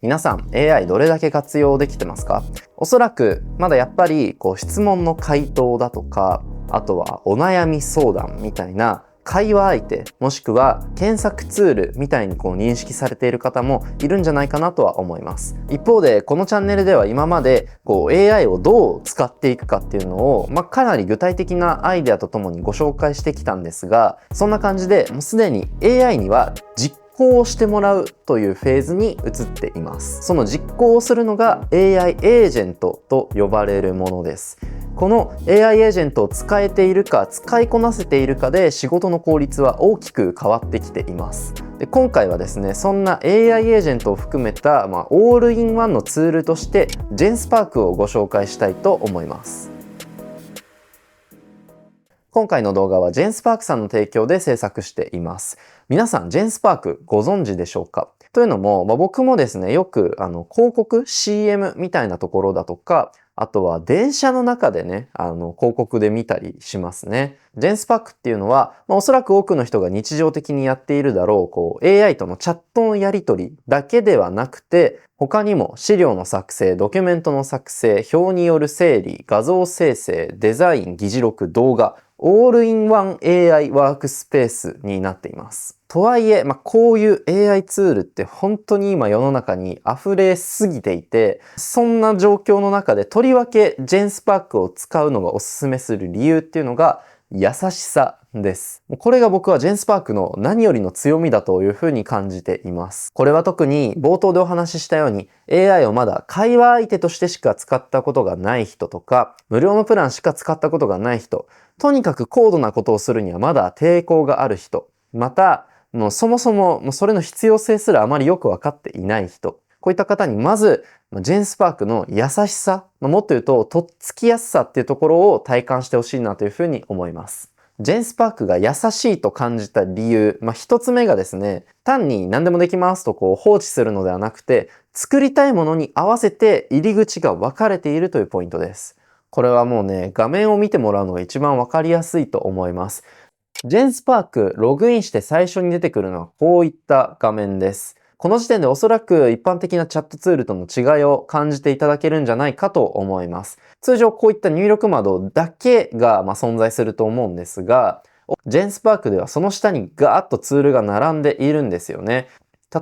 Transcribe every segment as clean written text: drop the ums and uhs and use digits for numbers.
皆さん AI どれだけ活用できてますか？おそらくまだやっぱり質問の回答だとか、あとはお悩み相談みたいな会話相手、もしくは検索ツールみたいに認識されている方もいるんじゃないかなとは思います。一方でこのチャンネルでは今までAI をどう使っていくかっていうのを、かなり具体的なアイデアとともにご紹介してきたんですが、そんな感じでもうすでに AI には実行をしてもらうというフェーズに移っています。その実行をするのが AI エージェントと呼ばれるものです。この AI エージェントを使えているか使いこなせているかで仕事の効率は大きく変わってきています。で、今回はですね、そんな AI エージェントを含めた、オールインワンのツールとして GenSpark をご紹介したいと思います。今回の動画は GenSpark さんの提供で制作しています。皆さん GenSpark ご存知でしょうか？というのも、僕もですね、よく広告 CM みたいなところだとか、あとは電車の中でね、広告で見たりしますね。GenSpark っていうのは、おそらく多くの人が日常的にやっているだろう、AI とのチャットのやり取りだけではなくて、他にも資料の作成、ドキュメントの作成、表による整理、画像生成、デザイン、議事録、動画、オールインワン AI ワークスペースになっています。とはいえ、こういう AI ツールって本当に今世の中に溢れすぎていて、そんな状況の中でとりわけ GenSpark を使うのがおすすめする理由っていうのが優しさです。これが僕は GenSpark の何よりの強みだというふうに感じています。これは特に冒頭でお話ししたように AI をまだ会話相手としてしか使ったことがない人とか、無料のプランしか使ったことがない人、とにかく高度なことをするにはまだ抵抗がある人、またもうそもそもそれの必要性すらあまりよく分かっていない人、こういった方にまずGenSpark の優しさ、もっと言うととっつきやすさっていうところを体感してほしいなというふうに思います。GenSpark が優しいと感じた理由、一つ目がですね、単に何でもできますと放置するのではなくて、作りたいものに合わせて入り口が分かれているというポイントです。これはもうね、画面を見てもらうのが一番分かりやすいと思います。GenSpark ログインして最初に出てくるのはこういった画面です。この時点でおそらく一般的なチャットツールとの違いを感じていただけるんじゃないかと思います。通常こういった入力窓だけが存在すると思うんですが、GenSpark ではその下にガーッとツールが並んでいるんですよね。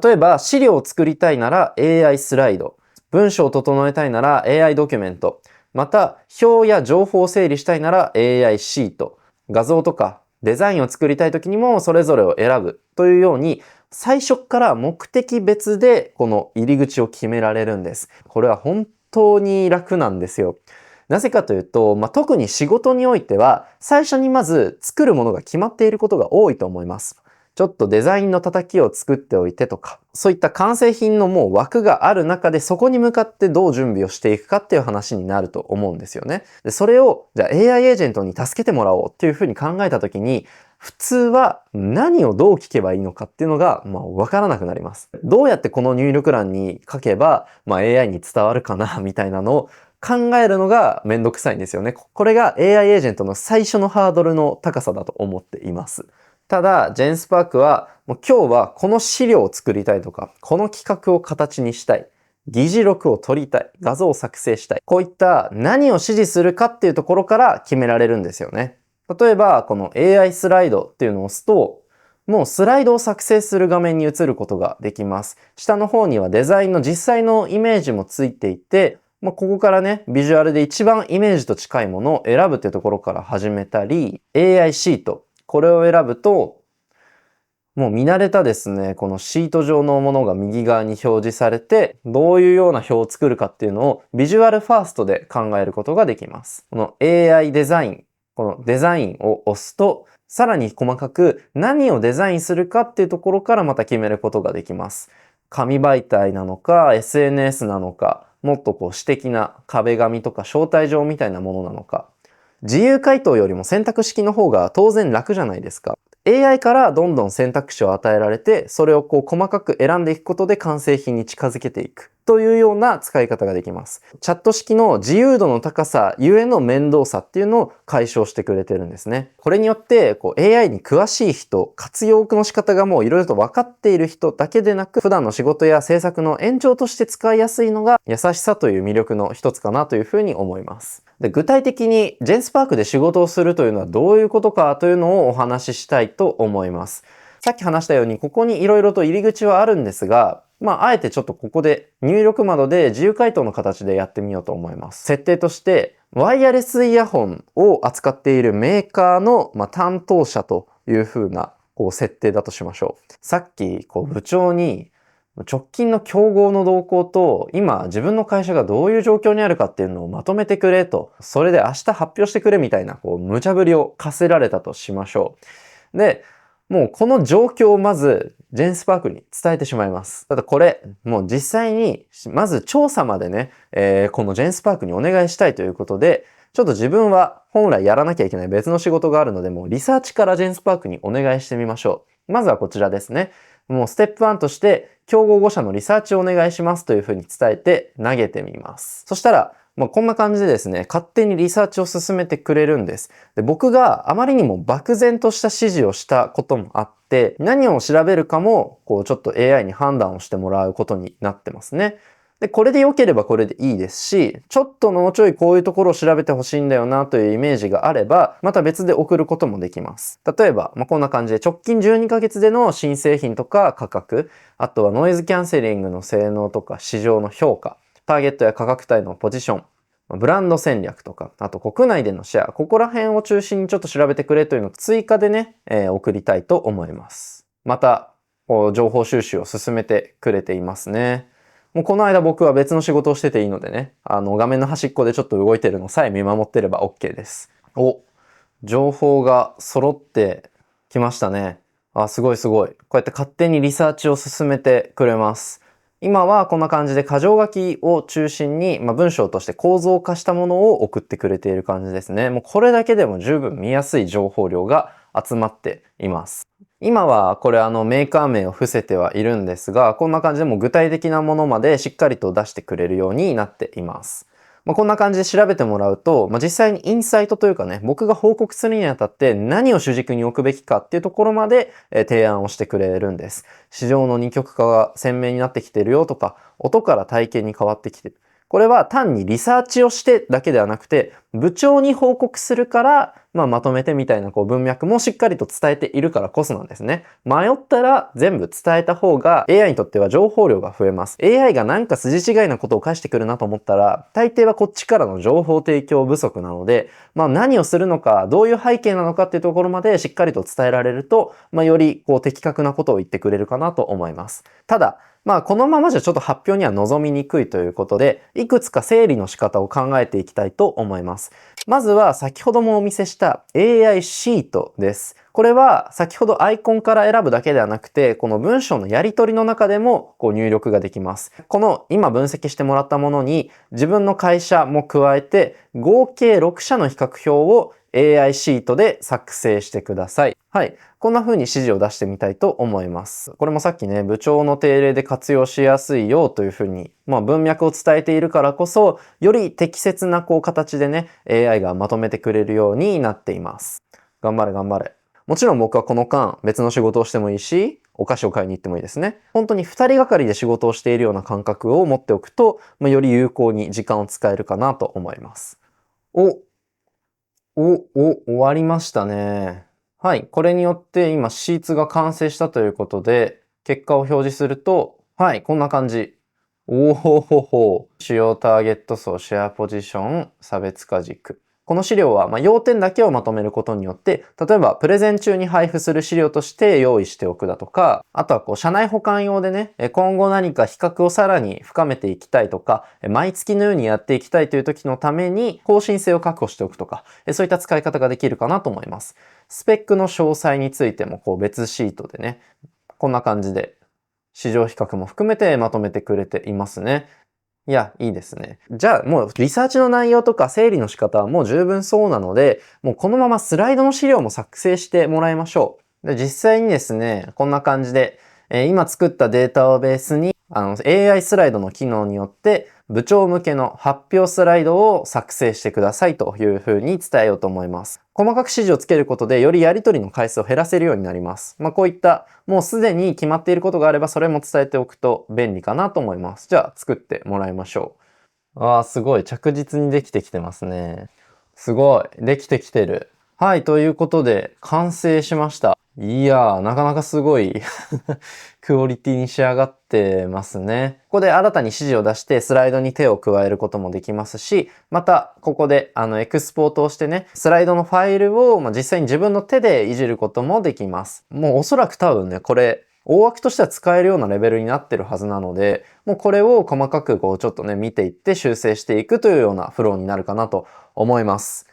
例えば資料を作りたいなら AI スライド、文章を整えたいなら AI ドキュメント、また表や情報を整理したいなら AI シート、画像とかデザインを作りたい時にもそれぞれを選ぶというように、最初から目的別でこの入り口を決められるんです。これは本当に楽なんですよ。なぜかというと、特に仕事においては最初にまず作るものが決まっていることが多いと思います。ちょっとデザインの叩きを作っておいてとか、そういった完成品のもう枠がある中でそこに向かってどう準備をしていくかっていう話になると思うんですよね。で、それをじゃあ AI エージェントに助けてもらおうっていうふうに考えた時に、普通は何をどう聞けばいいのかっていうのがわからなくなります。どうやってこの入力欄に書けばAI に伝わるかなみたいなのを考えるのがめんどくさいんですよね。これが AI エージェントの最初のハードルの高さだと思っています。ただ、GenSpark はもう今日はこの資料を作りたいとか、この企画を形にしたい、議事録を取りたい、画像を作成したい。こういった何を指示するかっていうところから決められるんですよね。例えば、この AI スライドっていうのを押すと、もうスライドを作成する画面に移ることができます。下の方にはデザインの実際のイメージもついていて、ここからね、ビジュアルで一番イメージと近いものを選ぶっていうところから始めたり、AI シート。これを選ぶと、もう見慣れたですね、このシート上のものが右側に表示されて、どういうような表を作るかっていうのをビジュアルファーストで考えることができます。この AI デザイン、このデザインを押すと、さらに細かく何をデザインするかっていうところからまた決めることができます。紙媒体なのか、SNS なのか、もっと私的な壁紙とか招待状みたいなものなのか。自由回答よりも選択式の方が当然楽じゃないですか。AI からどんどん選択肢を与えられて、それを細かく選んでいくことで完成品に近づけていく。というような使い方ができます。チャット式の自由度の高さゆえの面倒さっていうのを解消してくれてるんですね。これによって、AI に詳しい人、活用の仕方がもういろいろと分かっている人だけでなく、普段の仕事や制作の延長として使いやすいのが優しさという魅力の一つかなというふうに思います。で、具体的に JenSpark で仕事をするというのはどういうことかというのをお話ししたいと思います。さっき話したように、ここにいろいろと入り口はあるんですが、あえてちょっとここで入力窓で自由回答の形でやってみようと思います。設定として、ワイヤレスイヤホンを扱っているメーカーの、担当者という風な設定だとしましょう。さっき部長に直近の競合の動向と今自分の会社がどういう状況にあるかっていうのをまとめてくれと、それで明日発表してくれみたいな無茶ぶりを課せられたとしましょう。で、もうこの状況をまずJenSparkに伝えてしまいます。ただこれ、もう実際にまず調査までね、このJenSparkにお願いしたいということで、ちょっと自分は本来やらなきゃいけない別の仕事があるので、もうリサーチから JenSparkにお願いしてみましょう。まずはこちらですね。もうステップ1として、競合5社のリサーチをお願いしますというふうに伝えて投げてみます。そしたら、こんな感じでですね、勝手にリサーチを進めてくれるんです。で、僕があまりにも漠然とした指示をしたこともあって、何を調べるかも、ちょっと AI に判断をしてもらうことになってますね。で、これで良ければこれでいいですし、ちょっともうちょいこういうところを調べてほしいんだよなというイメージがあれば、また別で送ることもできます。例えば、こんな感じで直近12ヶ月での新製品とか価格、あとはノイズキャンセリングの性能とか市場の評価、ターゲットや価格帯のポジション、ブランド戦略とか、あと国内でのシェア、ここら辺を中心にちょっと調べてくれというのを追加でね、送りたいと思います。また、情報収集を進めてくれていますね。もうこの間僕は別の仕事をしてていいのでね、画面の端っこでちょっと動いてるのさえ見守ってれば OK です。情報が揃ってきましたね。すごいすごい。こうやって勝手にリサーチを進めてくれます。今はこんな感じで箇条書きを中心に、文章として構造化したものを送ってくれている感じですね。もうこれだけでも十分見やすい情報量が集まっています。今はこれメーカー名を伏せてはいるんですが、こんな感じでも具体的なものまでしっかりと出してくれるようになっています。こんな感じで調べてもらうと、実際にインサイトというかね、僕が報告するにあたって何を主軸に置くべきかっていうところまで提案をしてくれるんです。市場の二極化が鮮明になってきてるよとか、音から体験に変わってきてる。これは単にリサーチをしてだけではなくて、部長に報告するから、まとめてみたいな文脈もしっかりと伝えているからこそなんですね。迷ったら全部伝えた方が AI にとっては情報量が増えます。AI がなんか筋違いなことを返してくるなと思ったら、大抵はこっちからの情報提供不足なので、何をするのか、どういう背景なのかっていうところまでしっかりと伝えられると、より的確なことを言ってくれるかなと思います。ただ、このままじゃちょっと発表には望みにくいということで、いくつか整理の仕方を考えていきたいと思います。まずは先ほどもお見せした AI シートです。これは先ほどアイコンから選ぶだけではなくて、この文章のやり取りの中でも入力ができます。この今分析してもらったものに自分の会社も加えて合計6社の比較表を AI シートで作成してください。はい。こんな風に指示を出してみたいと思います。これもさっきね、部長の定例で活用しやすいよという風に、文脈を伝えているからこそ、より適切な形でね、AI がまとめてくれるようになっています。頑張れ頑張れ。もちろん僕はこの間別の仕事をしてもいいし、お菓子を買いに行ってもいいですね。本当に2人がかりで仕事をしているような感覚を持っておくと、より有効に時間を使えるかなと思います。終わりましたね。はい。これによって今シーツが完成したということで、結果を表示すると、はい、こんな感じ。主要ターゲット層、シェアポジション、差別化軸。この資料は、要点だけをまとめることによって、例えば、プレゼン中に配布する資料として用意しておくだとか、あとは社内保管用でね、今後何か比較をさらに深めていきたいとか、毎月のようにやっていきたいという時のために、更新性を確保しておくとか、そういった使い方ができるかなと思います。スペックの詳細についても、別シートでね、こんな感じで、市場比較も含めてまとめてくれていますね。いや、いいですね。じゃあもうリサーチの内容とか整理の仕方はもう十分そうなので、もうこのままスライドの資料も作成してもらいましょう。で、実際にですね、こんな感じで、今作ったデータをベースに AI スライドの機能によって部長向けの発表スライドを作成してくださいというふうに伝えようと思います。細かく指示をつけることでよりやり取りの回数を減らせるようになります。こういったもうすでに決まっていることがあればそれも伝えておくと便利かなと思います。じゃあ作ってもらいましょう。すごい着実にできてきてますね。すごいできてきてる。はい、ということで完成しました。いやー、なかなかすごいクオリティに仕上がってますね。ここで新たに指示を出してスライドに手を加えることもできますし、またここでエクスポートをしてね、スライドのファイルを実際に自分の手でいじることもできます。もうおそらく多分ね、これ大枠としては使えるようなレベルになってるはずなので、もうこれを細かくちょっとね、見ていって修正していくというようなフローになるかなと思います。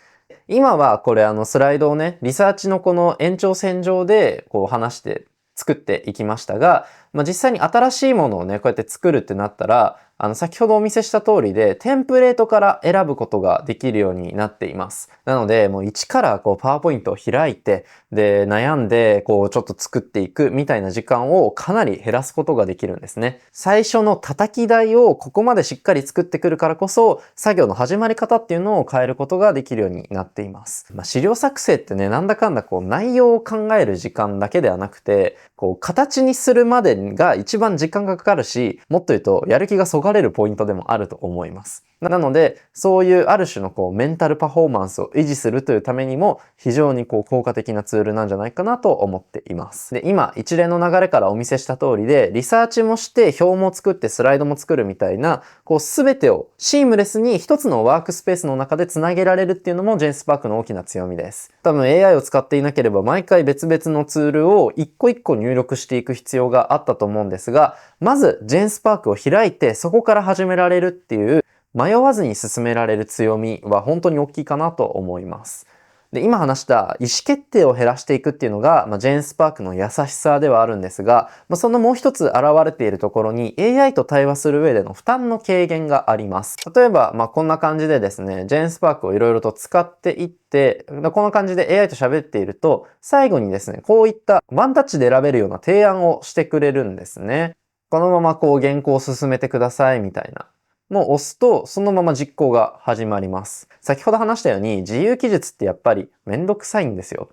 今はこれスライドをね、リサーチのこの延長線上で話して作っていきましたが、実際に新しいものをね、こうやって作るってなったら、先ほどお見せした通りで、テンプレートから選ぶことができるようになっています。なので、もう一からパワーポイントを開いて、で、悩んで、ちょっと作っていくみたいな時間をかなり減らすことができるんですね。最初の叩き台をここまでしっかり作ってくるからこそ、作業の始まり方っていうのを変えることができるようになっています。資料作成ってね、なんだかんだ内容を考える時間だけではなくて、形にするまでが一番時間がかかるし、もっと言うとやる気がそがれるポイントでもあると思います。なので、そういうある種のメンタルパフォーマンスを維持するというためにも非常に効果的なツールなんじゃないかなと思っています。で、今一連の流れからお見せした通りで、リサーチもして表も作ってスライドも作るみたいな、全てをシームレスに一つのワークスペースの中でつなげられるっていうのも JSpark の大きな強みです。多分 AI を使っていなければ毎回別々のツールを一個一個入力していく必要があったと思うんですが、まず JSpark を開いてそこから始められるっていう迷わずに進められる強みは本当に大きいかなと思います。で、今話した意思決定を減らしていくっていうのが、JSpark の優しさではあるんですが、そのもう一つ現れているところに AI と対話する上での負担の軽減があります。例えば、こんな感じでですね、JSpark をいろいろと使っていって、こんな感じで AI と喋っていると、最後にですね、こういったワンタッチで選べるような提案をしてくれるんですね。このまま原稿を進めてくださいみたいな。もう押すと、そのまま実行が始まります。先ほど話したように、自由記述ってやっぱりめんどくさいんですよ。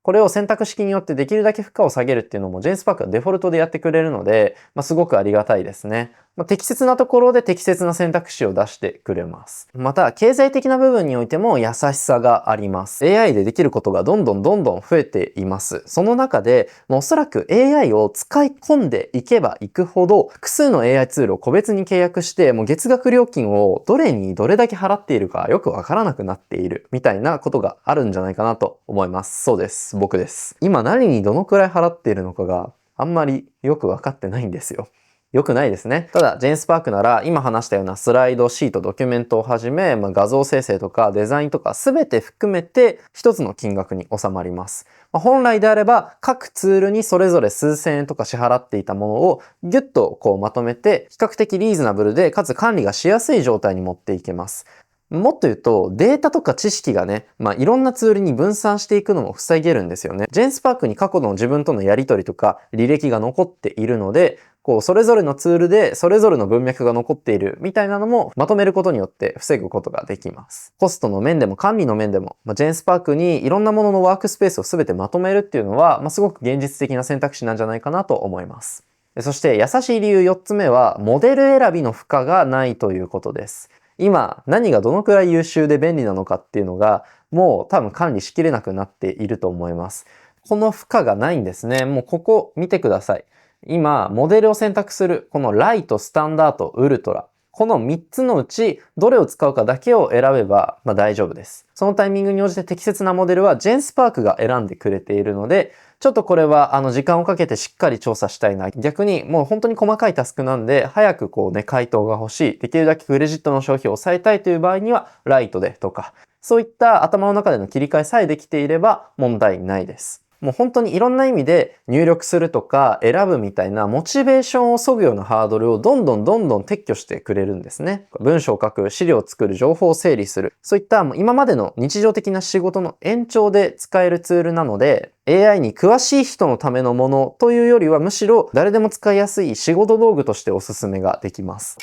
これを選択式によってできるだけ負荷を下げるっていうのも JSpark がデフォルトでやってくれるので、すごくありがたいですね。適切なところで適切な選択肢を出してくれます。また、経済的な部分においても優しさがあります。AI でできることがどんどん増えています。その中で、おそらく AI を使い込んでいけばいくほど、複数の AI ツールを個別に契約して、月額料金をどれにどれだけ払っているかよくわからなくなっているみたいなことがあるんじゃないかなと思います。そうです。僕です。今何にどのくらい払っているのかがあんまりよくわかってないんですよ。良くないですね。ただ、JSpark なら今話したようなスライド、シート、ドキュメントをはじめ、画像生成とかデザインとか全て含めて一つの金額に収まります。本来であれば各ツールにそれぞれ数千円とか支払っていたものをギュッとまとめて比較的リーズナブルでかつ管理がしやすい状態に持っていけます。もっと言うと、データとか知識がね、いろんなツールに分散していくのも防げるんですよね。JSpark に過去の自分とのやり取りとか履歴が残っているので、それぞれのツールでそれぞれの文脈が残っているみたいなのもまとめることによって防ぐことができます。コストの面でも管理の面でも、JSpark にいろんなもののワークスペースを全てまとめるっていうのは、すごく現実的な選択肢なんじゃないかなと思います。そして優しい理由4つ目は、モデル選びの負荷がないということです。今、何がどのくらい優秀で便利なのかっていうのが、もう多分管理しきれなくなっていると思います。この負荷がないんですね。もうここ見てください。今、モデルを選択する、このライト、スタンダード、ウルトラ。この3つのうち、どれを使うかだけを選べば、大丈夫です。そのタイミングに応じて適切なモデルは JSpark が選んでくれているので、ちょっとこれは時間をかけてしっかり調査したいな。逆にもう本当に細かいタスクなんで、早く回答が欲しい。できるだけクレジットの消費を抑えたいという場合には、ライトでとか、そういった頭の中での切り替えさえできていれば問題ないです。もう本当にいろんな意味で入力するとか選ぶみたいなモチベーションを削ぐようなハードルをどんどん撤去してくれるんですね。文章を書く、資料を作る、情報を整理する。そういった今までの日常的な仕事の延長で使えるツールなので、AI に詳しい人のためのものというよりは、むしろ誰でも使いやすい仕事道具としておすすめができます。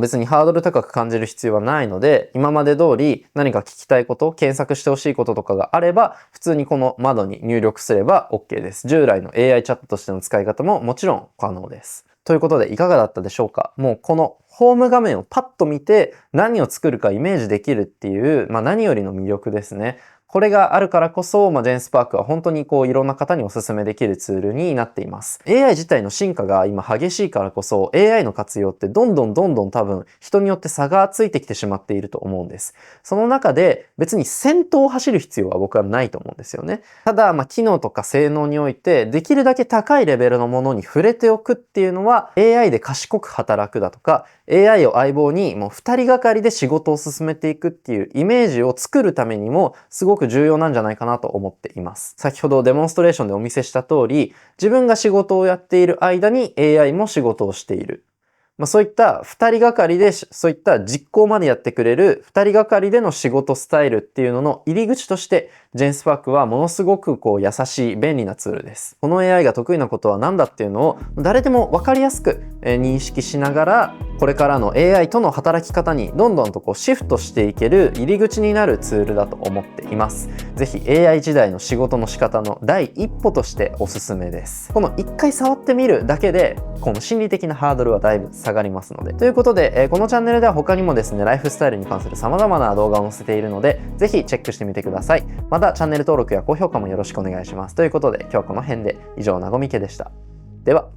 別にハードル高く感じる必要はないので、今まで通り何か聞きたいこと、検索してほしいこととかがあれば、普通にこの窓に入力すれば OK です。従来の AI チャットとしての使い方ももちろん可能です。ということでいかがだったでしょうか？もうこのホーム画面をパッと見て何を作るかイメージできるっていう、何よりの魅力ですね。これがあるからこそ、JenSpark は本当にいろんな方にお勧めできるツールになっています。AI 自体の進化が今激しいからこそ、AI の活用ってどんどん多分人によって差がついてきてしまっていると思うんです。その中で別に先頭を走る必要は僕はないと思うんですよね。ただ、機能とか性能において、できるだけ高いレベルのものに触れておくっていうのは、AI で賢く働くだとか、AI を相棒にもう2人がかりで仕事を進めていくっていうイメージを作るためにもすごく重要なんじゃないかなと思っています。先ほどデモンストレーションでお見せした通り、自分が仕事をやっている間に AI も仕事をしている。そういった2人がかりでそういった実行までやってくれる2人がかりでの仕事スタイルっていうのの入り口としてJenSparkはものすごく優しい便利なツールです。この AI が得意なことは何だっていうのを誰でも分かりやすく認識しながらこれからの AI との働き方にどんどんとシフトしていける入り口になるツールだと思っています。ぜひ AI 時代の仕事の仕方の第一歩としておすすめです。この一回触ってみるだけでこの心理的なハードルはだいぶ下がりますので。ということで、このチャンネルでは他にもですね、ライフスタイルに関する様々な動画を載せているので、ぜひチェックしてみてください。またチャンネル登録や高評価もよろしくお願いします。ということで今日はこの辺で以上なごみけでした。では。